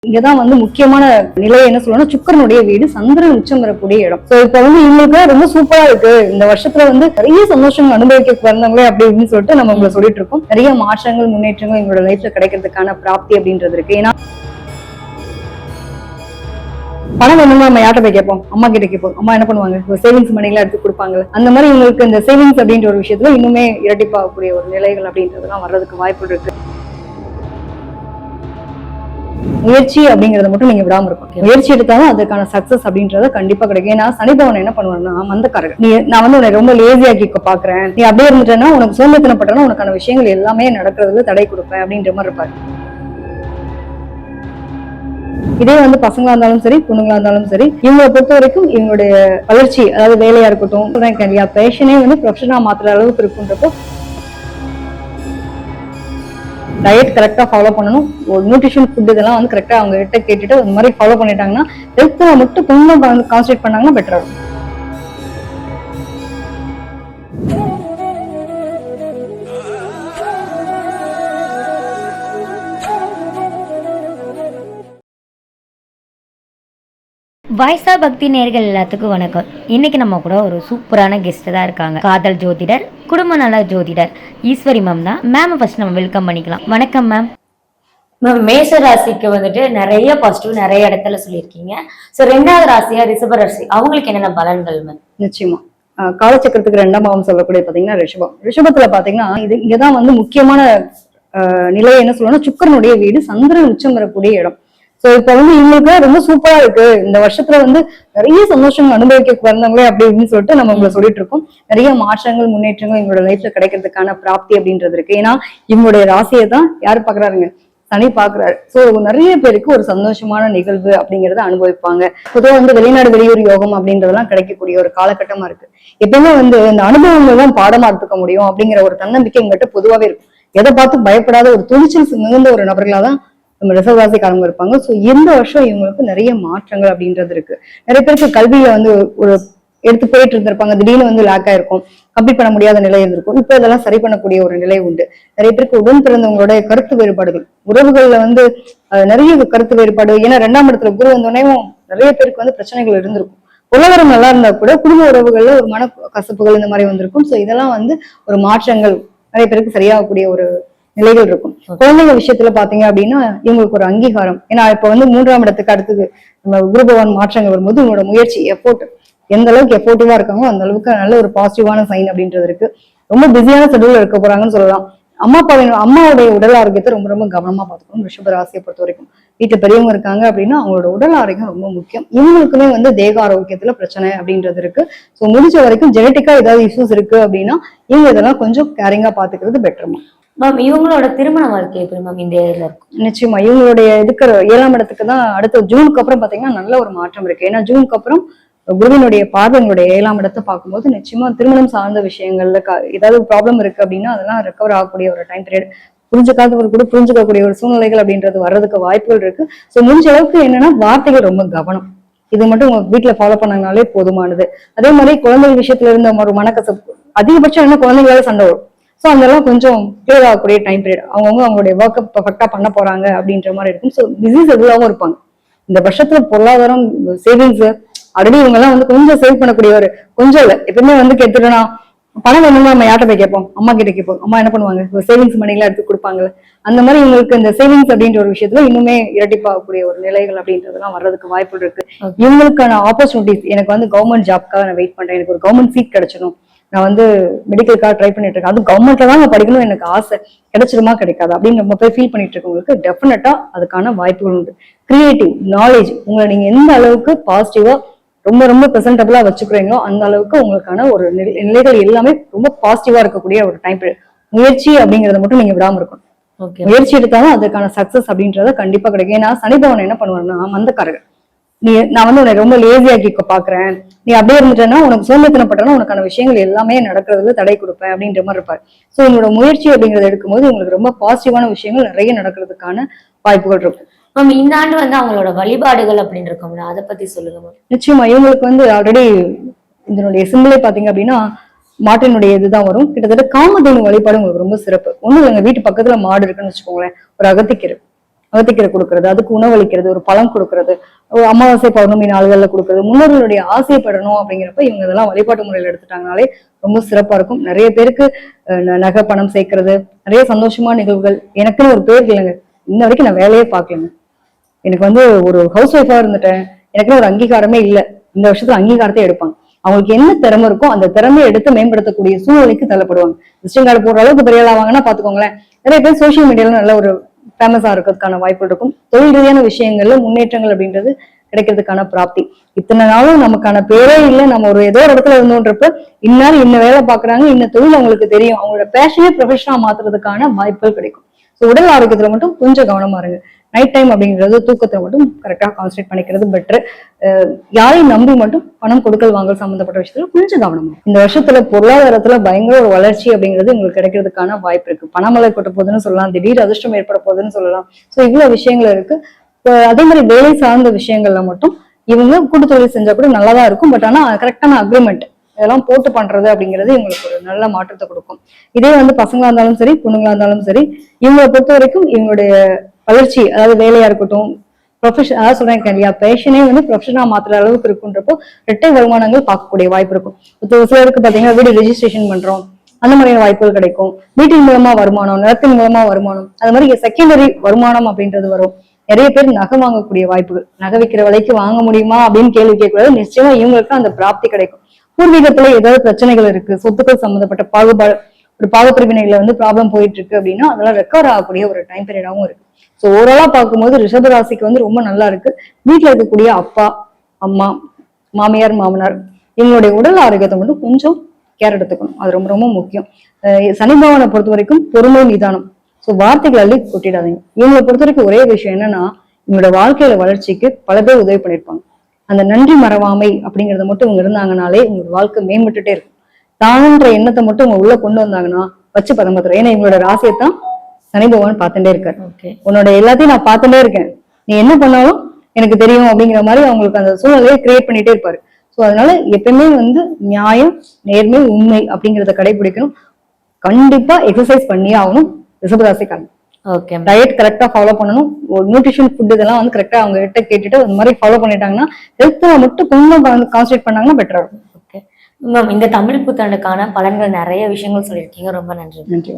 இங்கதான் முக்கியமான நிலை என்ன சொல்லணும்னா சுக்கிரனுடைய வீடு, சந்திரன் உச்சம் வரக்கூடிய இடம். சோ இப்ப இவங்களுக்கு ரொம்ப சூப்பரா இருக்கு. இந்த வருஷத்துல நிறைய சந்தோஷங்கள் அனுபவிக்க பிறந்தவங்களே அப்படின்னு சொல்லிட்டு நம்ம உங்களை சொல்லிட்டு இருக்கோம். நிறைய மாற்றங்கள் முன்னேற்றங்கள் எங்களோட லைஃப்ல கிடைக்கிறதுக்கான பிராப்தி அப்படின்றது இருக்கு. ஏன்னா பணம் வேணும்னா நம்ம யார்ட்ட போய் கேட்போம்? அம்மா கிட்ட கேட்போம். அம்மா என்ன பண்ணுவாங்க? சேவிங்ஸ் மணி எல்லாம் எடுத்து கொடுப்பாங்க. அந்த மாதிரி இவங்களுக்கு இந்த சேவிங்ஸ் அப்படின்ற ஒரு விஷயத்துல இன்னுமே இரட்டிப்பாகக்கூடிய ஒரு நிலைகள் அப்படின்றதுலாம் வர்றதுக்கு வாய்ப்பு இருக்கு. முயற்சி அப்படிங்கறத மட்டும் நீங்க விடாம இருக்கும். முயற்சி எடுத்தாலும் அதுக்கான சக்சஸ் அப்படின்றத கண்டிப்பா கிடைக்கும். ஏன்னா சனிபவன் என்ன பண்ணுவாங்கன்னா மந்தக்காரர். நான் உன்னை ரொம்ப லேசியாக்கி பாக்குறேன், நீ அப்படியே இருந்துட்டேன்னா உனக்கு சோம்பேத்தனப்பட்டனா உனக்கான விஷயங்கள் எல்லாமே நடக்கிறதுல தடை கொடுப்பேன் அப்படின்ற மாதிரி இருப்பாரு. இதே பசங்களா இருந்தாலும் சரி பொண்ணுங்களா இருந்தாலும் சரி இவங்களை பொறுத்த வரைக்கும் இவங்களுடைய வளர்ச்சி, அதாவது வேலையா இருக்கட்டும், பேஷனே ப்ரொஃபஷனா மாத்துற அளவுக்கு இருக்குன்றப்போ டயட் கரெக்டா ஃபாலோ பண்ணணும். ஒரு நியூட்ரிஷன் ஃபுட் இதெல்லாம் கரெக்டா அவங்க கிட்ட கேட்டுட்டு அந்த மாதிரி ஃபாலோ பண்ணிட்டாங்கன்னா ஹெல்த்ல மட்டும் கொஞ்சம் கான்சென்ட்ரேட் பண்ணாங்கன்னா பெட்டரா இருக்கும். வாய்ஸா பக்தி நேர்கள் எல்லாத்துக்கும் வணக்கம். இன்னைக்கு நம்ம கூட ஒரு சூப்பரான கெஸ்ட் தான் இருக்காங்க. காதல் ஜோதிடர், குடும்ப நல ஜோதிடர் ஈஸ்வரி மேம் தான். மேம் ஃபர்ஸ்ட் நம்ம வெல்கம் பண்ணிக்கலாம். வணக்கம் மேம். மேம் மேஷ ராசிக்கு நிறைய பாசிட்டிவ் நிறைய இடத்துல சொல்லியிருக்கீங்க. ஸோ 2வது ராசியா ரிஷப ராசி, அவங்களுக்கு என்னென்ன பலன்கள் மேம்? நிச்சயமா காலச்சக்கரத்துக்கு 2ஆம் பாவம் சொல்லக்கூடிய பாத்தீங்கன்னா ரிஷபம். ரிஷபத்துல பாத்தீங்கன்னா இங்கதான் முக்கியமான நிலை என்ன சொல்லணும்னா சுக்கிரனுடைய வீடு, சந்திரன் உச்சம் வரக்கூடிய இடம். சோ இப்ப இவங்களுக்கு ரொம்ப சூப்பரா இருக்கு. இந்த வருஷத்துல நிறைய சந்தோஷங்கள் அனுபவிக்க பிறந்தவங்களே அப்படின்னு சொல்லிட்டு நம்ம உங்களை சொல்லிட்டு இருக்கோம். நிறைய மாற்றங்கள் முன்னேற்றங்கள் எங்களோட லைஃப்ல கிடைக்கிறதுக்கான பிராப்தி அப்படின்றது இருக்கு. ஏன்னா இவங்களுடைய ராசியை தான் யாரு பாக்குறாருங்க? சனி பாக்குறாரு. சோ நிறைய பேருக்கு ஒரு சந்தோஷமான நிகழ்வு அப்படிங்கறத அனுபவிப்பாங்க. பொதுவாக வெளிநாடு வெளியூர் யோகம் அப்படின்றதெல்லாம் கிடைக்கக்கூடிய ஒரு காலகட்டமா இருக்கு. எப்பவுமே இந்த அனுபவங்கள் தான் பாடமா எடுத்துக்க முடியும் அப்படிங்கிற ஒரு தன்னம்பிக்கை உங்ககிட்ட பொதுவாவே இருக்கும். எதை பார்த்து பயப்படாத ஒரு துணிச்சல் மிகுந்த ஒரு நபர்களாதான் நம்ம ரிசர்வராசிக்காரங்க இருப்பாங்க. சோ இந்த வருஷம் இவங்களுக்கு நிறைய மாற்றங்கள் அப்படின்றது இருக்கு. நிறைய பேருக்கு கல்வியில ஒரு எடுத்து போயிட்டு இருந்திருப்பாங்க, திடீர்னு லேக் ஆயிருக்கும், கம்ப்ளீட் பண்ண முடியாத நிலை இருந்திருக்கும். இப்ப இதெல்லாம் சரி பண்ணக்கூடிய ஒரு நிலை உண்டு. நிறைய பேருக்கு உடன் பிறந்தவங்களோட கருத்து வேறுபாடுகள், உறவுகள்ல நிறைய கருத்து வேறுபாடு. ஏன்னா 2ஆம் இடத்துல குரு வந்தோடனே நிறைய பேருக்கு பிரச்சனைகள் இருந்திருக்கும். பொருளாதாரம் நல்லா இருந்தா கூட குடும்ப உறவுகள்ல ஒரு மன கசப்புகள் இந்த மாதிரி வந்திருக்கும். சோ இதெல்லாம் ஒரு மாற்றங்கள் நிறைய பேருக்கு சரியாகக்கூடிய ஒரு நிலைகள் இருக்கும். குழந்தைங்க விஷயத்துல பாத்தீங்க அப்படின்னா இவங்களுக்கு ஒரு அங்கீகாரம். ஏன்னா இப்ப 3ஆம் இடத்துக்கு அடுத்தது நம்ம குரு பகவான் மாற்றங்கள் வரும்போது உங்களோட முயற்சி எஃபோர்ட் எந்த அளவுக்கு எஃபோர்ட்டிவா இருக்காங்களோ அந்த அளவுக்கு நல்ல ஒரு பாசிட்டிவான சைன் அப்படின்றது இருக்கு. ரொம்ப பிஸியான ஷெட்யூல்ல இருக்க போறாங்கன்னு சொல்லலாம். அம்மாவுடைய உடல் ஆரோக்கியத்தை ரொம்ப ரொம்ப கவனமா பார்த்துக்கணும். ரிஷப ராசியை பொறுத்த வரைக்கும் வீட்டுல பெரியவங்க இருக்காங்க அப்படின்னா அவங்களோட உடல் ஆரோக்கியம் ரொம்ப முக்கியம். இவங்களுக்குமே தேக ஆரோக்கியத்துல பிரச்சனை அப்படின்றது இருக்கு. சோ முடிஞ்ச வரைக்கும் ஜெனட்டிக்கா ஏதாவது இஷ்யூஸ் இருக்கு அப்படின்னா இவங்க இதெல்லாம் கொஞ்சம் கேரிங்கா பாத்துக்கிறது பெட்டர்மா. மேம் இவங்களோட திருமண வாழ்க்கை எப்படி மேம் இந்த ஏரியால இருக்கும்? நிச்சயமா இவங்களுடைய இருக்கிற 7ஆம் இடத்துக்கு தான் அடுத்த ஜூனுக்கு அப்புறம் பாத்தீங்கன்னா நல்ல ஒரு மாற்றம் இருக்கு. ஏன்னா ஜூனுக்கு அப்புறம் குருவினுடைய பார்வை எங்களுடைய 7ஆம் இடத்தை பார்க்கும்போது நிச்சயமா திருமணம் சார்ந்த விஷயங்கள்ல ஏதாவது ப்ராப்ளம் இருக்கு அப்படின்னா அதெல்லாம் ரெக்கவர் ஆகக்கூடிய ஒரு டைம் பீரியட். புரிஞ்சுக்காதவர் கூட புரிஞ்சுக்கக்கூடிய ஒரு சூழ்நிலைகள் அப்படின்றது வர்றதுக்கு வாய்ப்புகள் இருக்கு. சோ முடிஞ்ச அளவுக்கு என்னன்னா வார்த்தைகள் ரொம்ப கவனம், இது மட்டும் உங்க வீட்டுல ஃபாலோ பண்ணாங்கனாலே போதுமானது. அதே மாதிரி குழந்தைகள் விஷயத்துல இருந்த ஒரு மனக்கசப்பு, அதிகபட்சம் என்ன குழந்தைங்களால சண்டை வரும். சோ அதெல்லாம் கொஞ்சம் கிளியர் ஆகக்கூடிய டைம் பீரியட். அவங்களுடைய ஒர்க்கை பர்ஃபெக்டா பண்ண போறாங்க அப்படின்ற மாதிரி இருக்கும். சோ பிஸி ஷெட்யூலாவும் இருப்பாங்க. இந்த வருஷத்துல பொருளாதாரம், சேவிங்ஸ் ஆல்ரெடி இவங்க எல்லாம் கொஞ்சம் சேவ் பண்ணக்கூடிய ஒரு கொஞ்சம் இல்ல எப்பவுமே கேட்டுனா பணம் வேணும்னா நம்ம யார்ட்ட போய் கேட்போம்? அம்மா கிட்ட கேட்போம். அம்மா என்ன பண்ணுவாங்க? சேவிங்ஸ் மணி எல்லாம் எடுத்து கொடுப்பாங்கல்ல. அந்த மாதிரி இவங்களுக்கு இந்த சேவிங்ஸ் அப்படின்ற ஒரு விஷயத்துல இன்னுமே இரட்டிப்பாகக்கூடிய ஒரு நிலைகள் அப்படின்றதெல்லாம் வர்றதுக்கு வாய்ப்பு இருக்கு. இவங்களுக்கான ஆப்பர்ச்சுனிட்டிஸ், எனக்கு கவர்மெண்ட் ஜாப்க்காக நான் வெயிட் பண்றேன், எனக்கு ஒரு கவர்மெண்ட் சீட் கிடைச்சிடும், நான் மெடிக்கலுக்காக ட்ரை பண்ணிட்டு இருக்கேன், அது கவர்மெண்ட்ல தான் நான் படிக்கணும் எனக்கு ஆசை, கிடைச்சிருமா கிடைக்காது அப்படின்னு நம்ம போய் ஃபீல் பண்ணிட்டு இருக்கவங்களுக்கு டெஃபினட்டா அதுக்கான வாய்ப்புகள் உண்டு. கிரியேட்டிவ் நாலேஜ் உங்களை நீங்க எந்த அளவுக்கு பாசிட்டிவா ரொம்ப ரொம்ப ப்ரெசென்டபிளா வச்சுக்கிறீங்களோ அந்த அளவுக்கு உங்களுக்கான ஒரு நிலைகள் எல்லாமே ரொம்ப பாசிட்டிவா இருக்கக்கூடிய ஒரு டைம் பீரியட். முயற்சி அப்படிங்கறத மட்டும் நீங்க விடாம இருக்கணும். முயற்சி எடுத்தாலும் அதுக்கான சக்சஸ் அப்படின்றத கண்டிப்பா கிடைக்கும். ஏன்னா சனிபவன் என்ன பண்ணுவாருன்னா மந்தக்காரர்கள். நான் உன்னை ரொம்ப லேசியாக்கி பாக்குறேன், நீ அப்படியே இருந்துட்டேன்னா உனக்கு சோம்பேத்தனப்பட்டனா உனக்கான விஷயங்கள் எல்லாமே நடக்கிறதுல தடை கொடுப்பேன் அப்படின்ற மாதிரி இருப்பாரு. சோ உங்களோட முயற்சி அப்படிங்கறத எடுக்கும்போது உங்களுக்கு ரொம்ப பாசிட்டிவான விஷயங்கள் நிறைய நடக்கிறதுக்கான வாய்ப்புகள் இருக்கும். மேம் இந்த ஆண்டு அவங்களோட வழிபாடுகள் அப்படின்னு இருக்கோம்ல, அதை பத்தி சொல்லுங்க மேம். நிச்சயமா இவங்களுக்கு ஆல்ரெடி இதனுடைய சிம்பிளே பாத்தீங்க அப்படின்னா மாட்டினுடைய இதுதான் வரும். கிட்டத்தட்ட காமதேனு வழிபாடு உங்களுக்கு ரொம்ப சிறப்பு. ஒண்ணும் இல்லைங்க, வீட்டு பக்கத்துல மாடு இருக்குன்னு வச்சுக்கோங்களேன், ஒரு அகத்திக்கீரை அகத்திக்கீரை கொடுக்கறது, அதுக்கு உணவளிக்கிறது, ஒரு பழம் கொடுக்கறது, ஒரு அமாவாசை பௌர்ணமி நாள்கள்ல கொடுக்கறது, முன்னோர்களுடைய ஆசைப்படணும் அப்படிங்கிறப்ப இவங்க இதெல்லாம் வழிபாட்டு முறையில எடுத்துட்டாங்கனாலே ரொம்ப சிறப்பா இருக்கும். நிறைய பேருக்கு நகை பணம் சேர்க்கறது, நிறைய சந்தோஷமான நிகழ்வுகள். எனக்குன்னு ஒரு பேர் இல்லைங்க, இன்ன வரைக்கும் நான் வேலையே பார்க்கலங்க. எனக்கு வந்து ஒரு ஹவுஸ் ஒய்ஃபா இருந்துட்டேன், எனக்குன்னு ஒரு அங்கீகாரமே இல்லை. இந்த வருஷத்துல அங்கீகாரத்தை எடுப்பாங்க. அவங்களுக்கு என்ன திறமை இருக்கோ அந்த திறமையை எடுத்து மேம்படுத்தக்கூடிய சூழ்நிலைக்கு தள்ளப்படுவாங்க. விசிட்டிங் கார்டு போடுற அளவுக்கு பெரிய ஆளாவாங்கன்னா பாத்துக்கோங்களேன். நிறைய பேர் சோசியல் மீடியால நல்ல ஒரு ஃபேமஸா இருக்கிறதுக்கான வாய்ப்புகள் இருக்கும். தொழில் ரீதியான விஷயங்கள்ல முன்னேற்றங்கள் அப்படின்றது கிடைக்கிறதுக்கான பிராப்தி. இத்தனை நாளும் நமக்கான பேரே இல்லை, நம்ம ஒரு ஏதோ ஒரு இடத்துல இருந்தோன்றப்ப இந்நாள் இன்ன வேலை பாக்குறாங்க, இன்ன தொழில் அவங்களுக்கு தெரியும், அவங்களோட பேஷனே ப்ரொஃபஷனா மாத்துறதுக்கான வாய்ப்புகள் கிடைக்கும். ஸோ உடல் ஆரோக்கியத்துல மட்டும் கொஞ்சம் கவனமா இருங்க. நைட் டைம் அப்படிங்கிறது தூக்கத்தை மட்டும் கரெக்டா கான்சன்ட்ரேட் பண்ணிக்கிறது பெட்டர். யாரையும் நம்பி மட்டும் பணம் கொடுக்கல் வாங்கல் சம்பந்தப்பட்ட விஷயத்துல கொஞ்சம் கவனமா. இந்த வருஷத்துல பொருளாதாரத்துல பயங்கர ஒரு வளர்ச்சி அப்படிங்கிறது உங்களுக்கு கிடைக்கிறதுக்கான வாய்ப்பு இருக்கு. பணமழை கொட்ட போகுதுன்னு சொல்லலாம், திடீர் அதிர்ஷ்டம் ஏற்பட போகுதுன்னு சொல்லலாம். ஸோ இவ்வளவு விஷயங்கள் இருக்கு. அதே மாதிரி வேலை சார்ந்த விஷயங்கள்ல மட்டும் இவங்க கூட்டு தொழில் செஞ்சா கூட நல்லாதான் இருக்கும். பட் ஆனா கரெக்டான அக்ரிமெண்ட் இதெல்லாம் போட்டு பண்றது அப்படிங்கிறது இவங்களுக்கு ஒரு நல்ல மாற்றத்தை கொடுக்கும். இதே வந்து பசங்களா இருந்தாலும் சரி, பொண்ணுங்களா இருந்தாலும் சரி, இவங்களை பொறுத்த வரைக்கும் இவங்களுடைய வளர்ச்சி, அதாவது வேலையா இருக்கட்டும், ப்ரொஃபஷன், அதாவது சொல்றேன் இல்லையா, பேஷனே வந்து ப்ரொஃபஷனா மாத்துற அளவுக்கு இருக்குன்றப்போ இரட்டை வருமானங்கள் பார்க்கக்கூடிய வாய்ப்பு இருக்கும். ஒரு சிலருக்கு பாத்தீங்கன்னா வீடு ரெஜிஸ்ட்ரேஷன் பண்றோம், அந்த மாதிரியான வாய்ப்புகள் கிடைக்கும். வீட்டின் மூலமா வருமானம், நிலத்தின் மூலமா வருமானம், அது மாதிரி செகண்டரி வருமானம் அப்படின்றது வரும். நிறைய பேர் நகை வாங்கக்கூடிய வாய்ப்புகள், நகை விற்கிற விலைக்கு வாங்க முடியுமா அப்படின்னு கேள்வி கேட்கக்கூடாது. நிச்சயமா இவங்களுக்கு அந்த பிராப்தி கிடைக்கும். பூர்வீகத்துல ஏதாவது பிரச்சனைகள் இருக்கு, சொத்துக்கள் சம்பந்தப்பட்ட பாகுபாடு, ஒரு பாகப்பிரிவினைகளை வந்து ப்ராப்ளம் போயிட்டு இருக்கு அப்படின்னா அதெல்லாம் ரெக்கவர் ஆகக்கூடிய ஒரு டைம் பீரியடாகவும் இருக்கு. ஸோ ஓவராலா பார்க்கும்போது ரிஷபராசிக்கு வந்து ரொம்ப நல்லா இருக்கு. வீட்டுல இருக்கக்கூடிய அப்பா அம்மா, மாமியார் மாமனார், இவங்களுடைய உடல் ஆரோக்கியத்தை மட்டும் கொஞ்சம் கேர் எடுத்துக்கணும். அது ரொம்ப ரொம்ப முக்கியம். சனி பகவானை பொறுத்த வரைக்கும் பொறுமை நிதானம். ஸோ வார்த்தைகள் அள்ளி கொட்டிடாதீங்க. இவங்களை பொறுத்த வரைக்கும் ஒரே விஷயம் என்னன்னா, இவங்களோட வாழ்க்கையில வளர்ச்சிக்கு பல பேர் உதவி பண்ணியிருப்பாங்க. அந்த நன்றி மறவாமை அப்படிங்கறத மட்டும் இவங்க இருந்தாங்கனாலே உங்களோட வாழ்க்கை மேம்பட்டுட்டே இருக்கும். தானுன்ற எண்ணத்தை மட்டும் இவங்க உள்ள கொண்டு வந்தாங்கன்னா வச்சு பரம்பத்துறோம். ஏன்னா இவங்களோட ராசியத்தான் சனி பகவான் பார்த்துட்டே இருக்காரு. உன்னோட எல்லாத்தையும் நான் பார்த்துட்டே இருக்கேன், நீ என்ன பண்ணாலும் எனக்கு தெரியும் அப்படிங்கிற மாதிரி அவங்களுக்கு அந்த சூழ்நிலையை கிரியேட் பண்ணிட்டே இருப்பாரு. ஸோ அதனால எப்பயுமே வந்து நியாயம், நேர்மை, உண்மை அப்படிங்கிறத கடைபிடிக்கணும். கண்டிப்பா எக்ஸசைஸ் பண்ணியே ஆகணும் ரிஷபராசிக்காரங்க. ஓகே, டயட் கரெக்டா ஃபாலோ பண்ணணும். ஒரு நியூட்ரிஷன் ஃபுட் இதெல்லாம் வந்து கரெக்டா அவங்க கிட்ட கேட்டுட்டு அந்த மாதிரி ஃபாலோ பண்ணிட்டாங்கன்னா ஹெல்த்ல மட்டும் கொஞ்சம் கான்சன்ட்ரேட் பண்ணாங்கன்னா பெட்டரா இருக்கும். ஓகே மேம், இந்த தமிழ் புத்தாண்டுக்கான பலன்கள் நிறைய விஷயங்கள் சொல்லியிருக்கீங்க, ரொம்ப நன்றி. நன்றி.